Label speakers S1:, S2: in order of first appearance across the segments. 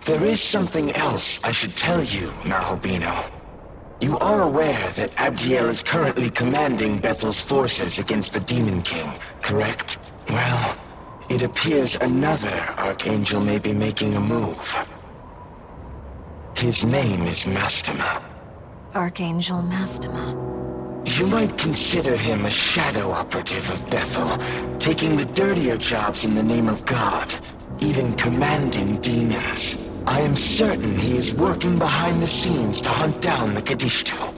S1: There is something else I should tell you, Nahobino. You are aware that Abdiel is currently commanding Bethel's forces against the Demon King, correct? Well, it appears another Archangel may be making a move. His name is Mastema.
S2: Archangel Mastema.
S1: You might consider him a shadow operative of Bethel, taking the dirtier jobs in the name of God, even commanding demons. I am certain he is working behind the scenes to hunt down the Kadishtu.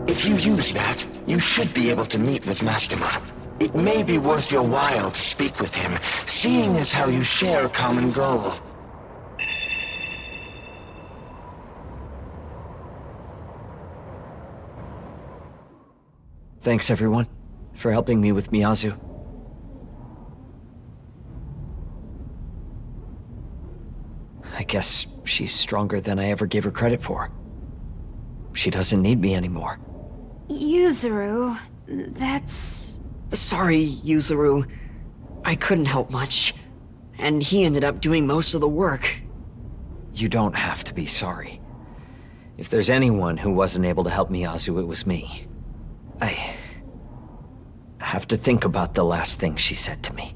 S1: If you use that, you should be able to meet with Mastema. It may be worth your while to speak with him, seeing as how you share a common goal.
S3: Thanks, everyone, for helping me with Miyazu. I guess she's stronger than I ever gave her credit for. She doesn't need me anymore.
S4: Yuzuru, that's...
S5: Sorry, Yuzuru. I couldn't help much. And he ended up doing most of the work.
S3: You don't have to be sorry. If there's anyone who wasn't able to help Miyazu, it was me. I have to think about the last thing she said to me.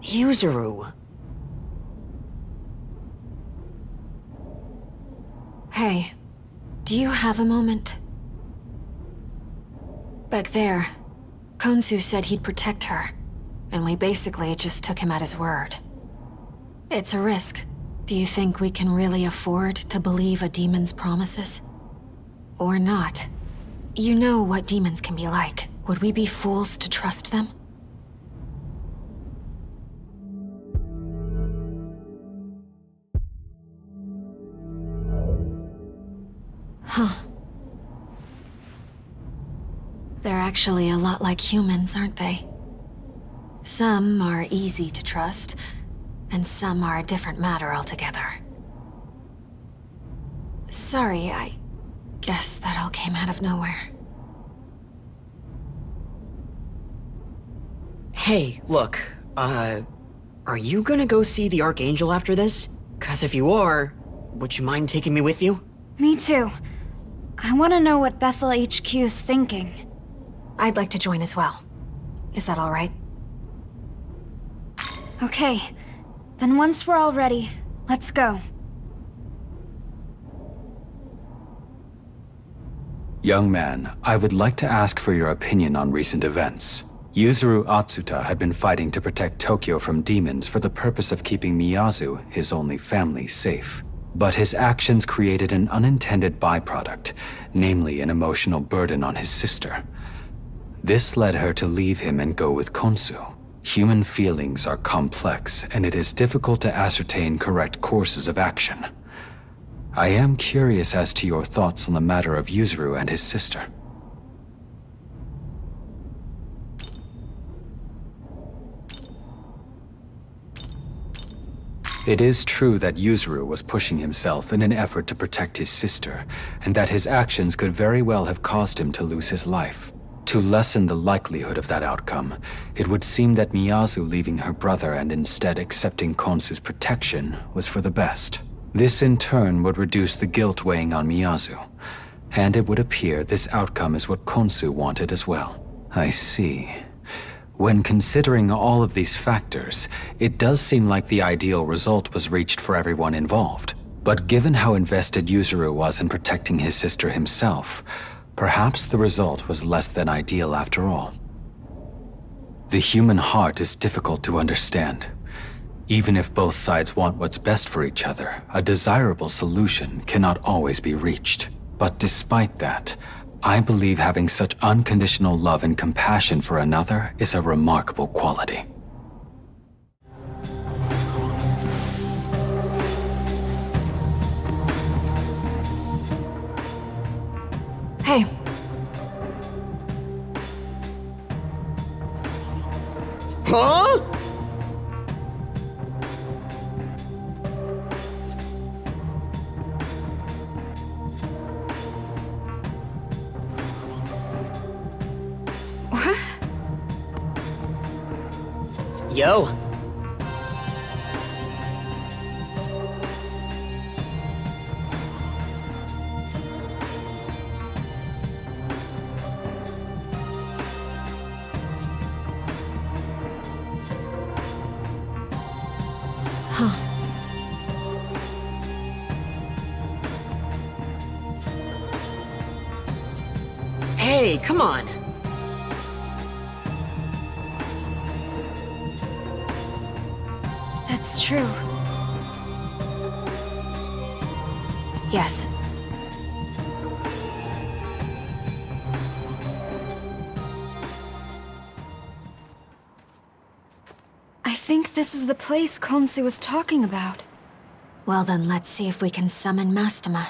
S5: Yuzuru.
S2: Hey, do you have a moment? Back there, Konsu said he'd protect her, and we basically just took him at his word. It's a risk. Do you think we can really afford to believe a demon's promises? Or not? You know what demons can be like. Would we be fools to trust them? Huh. They're actually a lot like humans, aren't they? Some are easy to trust, and some are a different matter altogether. Sorry, I guess that all came out of nowhere.
S5: Hey, look, are you gonna go see the Archangel after this? 'Cause if you are, would you mind taking me with you?
S4: Me too. I want to know what Bethel HQ's thinking.
S2: I'd like to join as well. Is that all right?
S4: Okay, then once we're all ready, let's go.
S6: Young man, I would like to ask for your opinion on recent events. Yuzuru Atsuta had been fighting to protect Tokyo from demons for the purpose of keeping Miyazu, his only family, safe. But his actions created an unintended byproduct, namely an emotional burden on his sister. This led her to leave him and go with Konsu. Human feelings are complex, and it is difficult to ascertain correct courses of action. I am curious as to your thoughts on the matter of Yuzuru and his sister. It is true that Yuzuru was pushing himself in an effort to protect his sister, and that his actions could very well have caused him to lose his life. To lessen the likelihood of that outcome, it would seem that Miyazu leaving her brother and instead accepting Konsu's protection was for the best. This in turn would reduce the guilt weighing on Miyazu, and it would appear this outcome is what Konsu wanted as well. I see. When considering all of these factors, it does seem like the ideal result was reached for everyone involved. But given how invested Yuzuru was in protecting his sister himself, perhaps the result was less than ideal after all. The human heart is difficult to understand. Even if both sides want what's best for each other, a desirable solution cannot always be reached. But despite that, I believe having such unconditional love and compassion for another is a remarkable quality.
S2: Hey.
S7: Huh?
S5: go. Hey, come on.
S4: That's true.
S2: Yes.
S4: I think this is the place Khonsu was talking about.
S2: Well then, let's see if we can summon Mastema.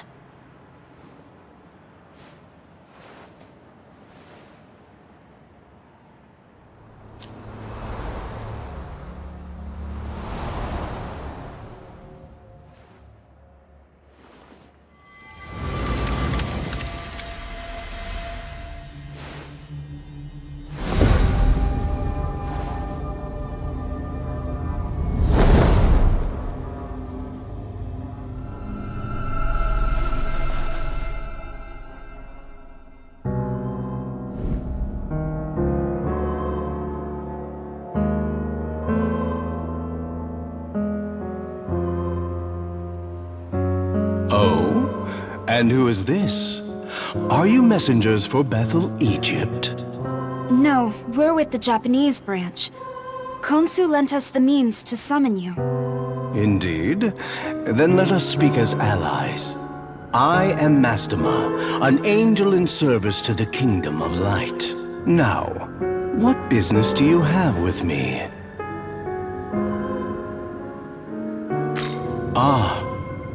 S7: Oh? And who is this? Are you messengers for Bethel, Egypt?
S4: No, we're with the Japanese branch. Khonsu lent us the means to summon you.
S7: Indeed. Then let us speak as allies. I am Mastema, an angel in service to the Kingdom of Light. Now, what business do you have with me? Ah,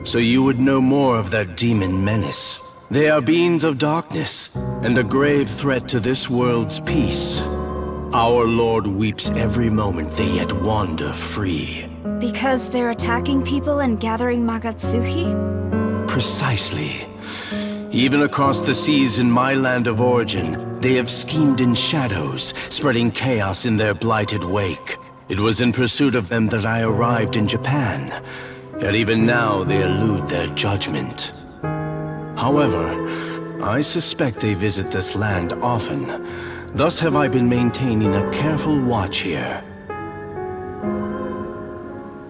S7: so you would know more of that demon menace. They are beings of darkness, and a grave threat to this world's peace. Our Lord weeps every moment they yet wander free.
S4: Because they're attacking people and gathering Magatsuhi?
S7: Precisely. Even across the seas in my land of origin, they have schemed in shadows, spreading chaos in their blighted wake. It was in pursuit of them that I arrived in Japan. Yet even now they elude their judgment. However, I suspect they visit this land often. Thus have I been maintaining a careful watch here.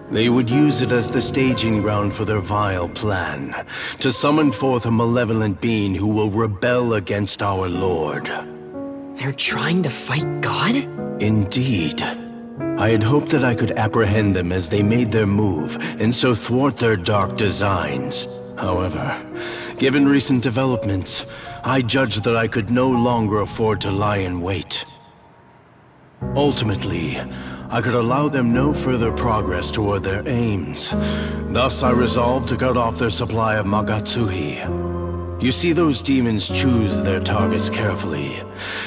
S7: They would use it as the staging ground for their vile plan, to summon forth a malevolent being who will rebel against our Lord.
S5: They're trying to fight God?
S7: Indeed. I had hoped that I could apprehend them as they made their move, and so thwart their dark designs. However, given recent developments, I judged that I could no longer afford to lie in wait. Ultimately, I could allow them no further progress toward their aims. Thus, I resolved to cut off their supply of Magatsuhi. You see, those demons choose their targets carefully.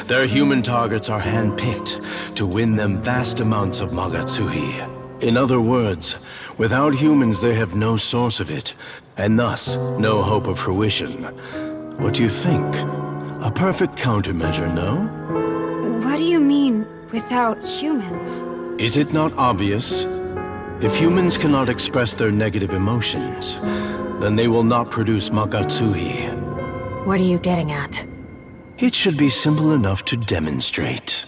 S7: Their human targets are handpicked to win them vast amounts of Magatsuhi. In other words, without humans they have no source of it, and thus no hope of fruition. What do you think? A perfect countermeasure, no?
S4: What do you mean, without humans?
S7: Is it not obvious? If humans cannot express their negative emotions, then they will not produce Magatsuhi.
S2: What are you getting at?
S7: It should be simple enough to demonstrate.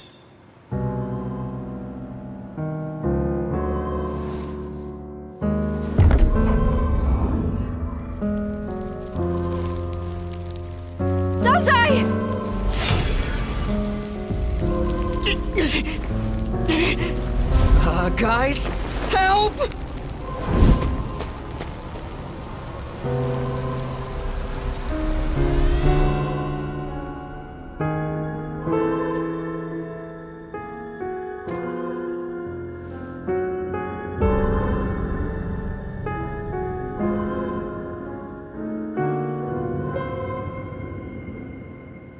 S5: Guys, help!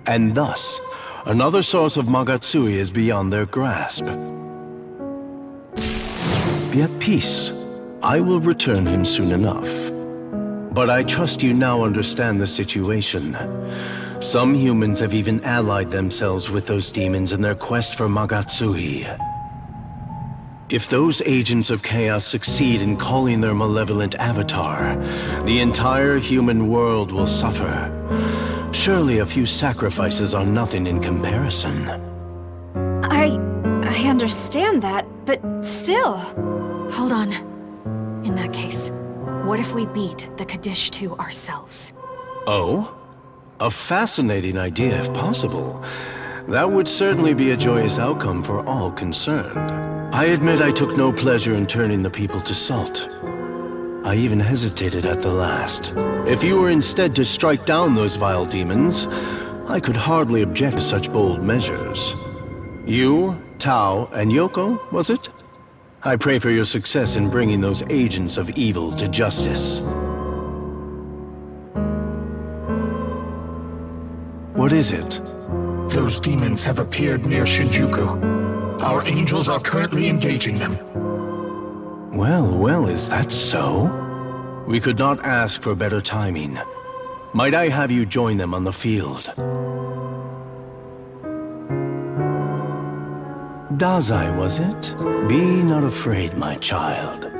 S7: And thus, another source of Magatsuhi is beyond their grasp. Be at peace. I will return him soon enough. But I trust you now understand the situation. Some humans have even allied themselves with those demons in their quest for Magatsuhi. If those agents of chaos succeed in calling their malevolent avatar, the entire human world will suffer. Surely a few sacrifices are nothing in comparison.
S4: I understand that, but still.
S2: Hold on. In that case, what if we beat the Kaddish 2 ourselves?
S7: Oh? A fascinating idea if possible. That would certainly be a joyous outcome for all concerned. I admit I took no pleasure in turning the people to salt. I even hesitated at the last. If you were instead to strike down those vile demons, I could hardly object to such bold measures. You, Tao, and Yoko, was it? I pray for your success in bringing those agents of evil to justice. What is it?
S8: Those demons have appeared near Shinjuku. Our angels are currently engaging them.
S7: Well, is that so? We could not ask for better timing. Might I have you join them on the field? Dazai, was it? Be not afraid, my child.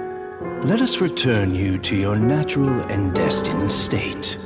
S7: Let us return you to your natural and destined state.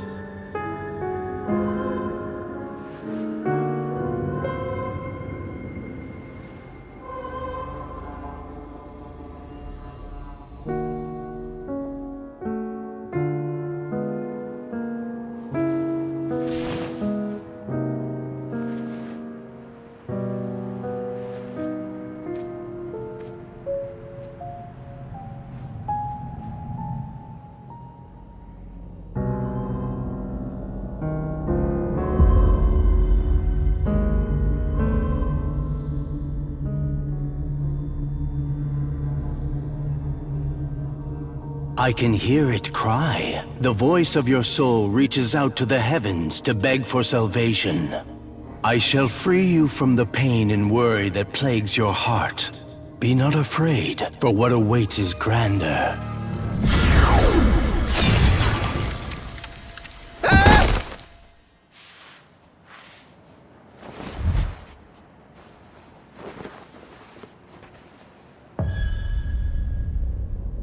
S7: I can hear it cry. The voice of your soul reaches out to the heavens to beg for salvation. I shall free you from the pain and worry that plagues your heart. Be not afraid, for what awaits is grander.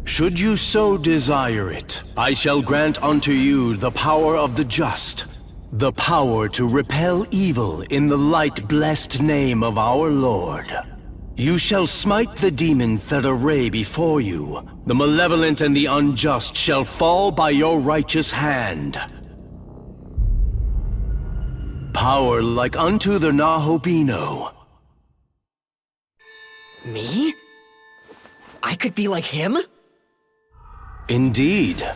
S7: Should you so desire it, I shall grant unto you the power of the just, the power to repel evil in the light-blessed name of our Lord. You shall smite the demons that array before you. The malevolent and the unjust shall fall by your righteous hand. Power like unto the Nahobino.
S5: Me? I could be like him?
S7: Indeed.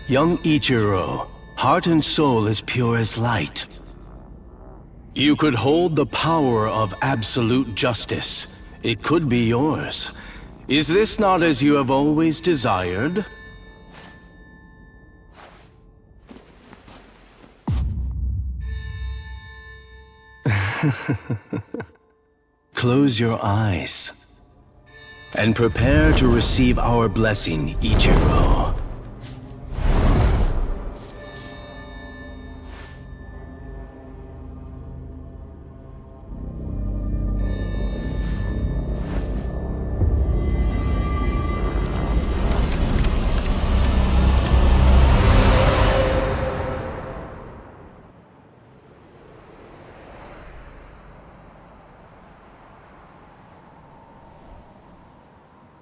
S7: Young Ichiro, heart and soul as pure as light. You could hold the power of absolute justice. It could be yours. Is this not as you have always desired? Close your eyes. And prepare to receive our blessing, Ichiro.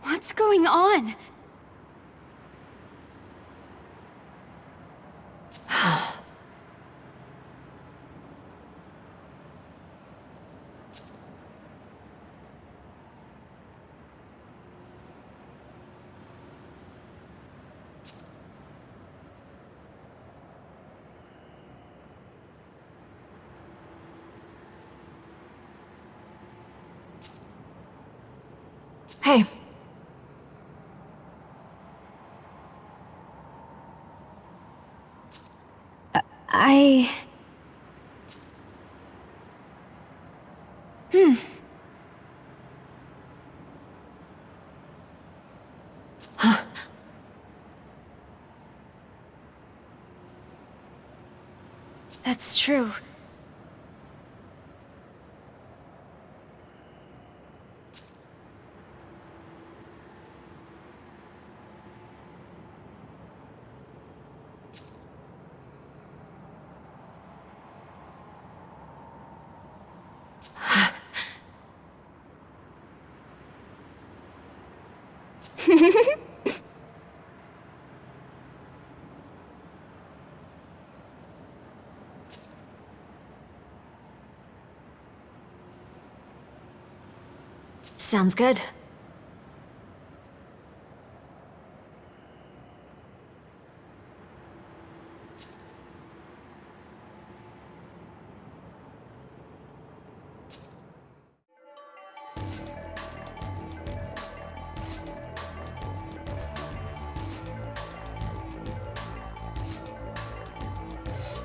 S4: What's going on?
S2: Hey.
S4: That's true.
S2: Sounds good.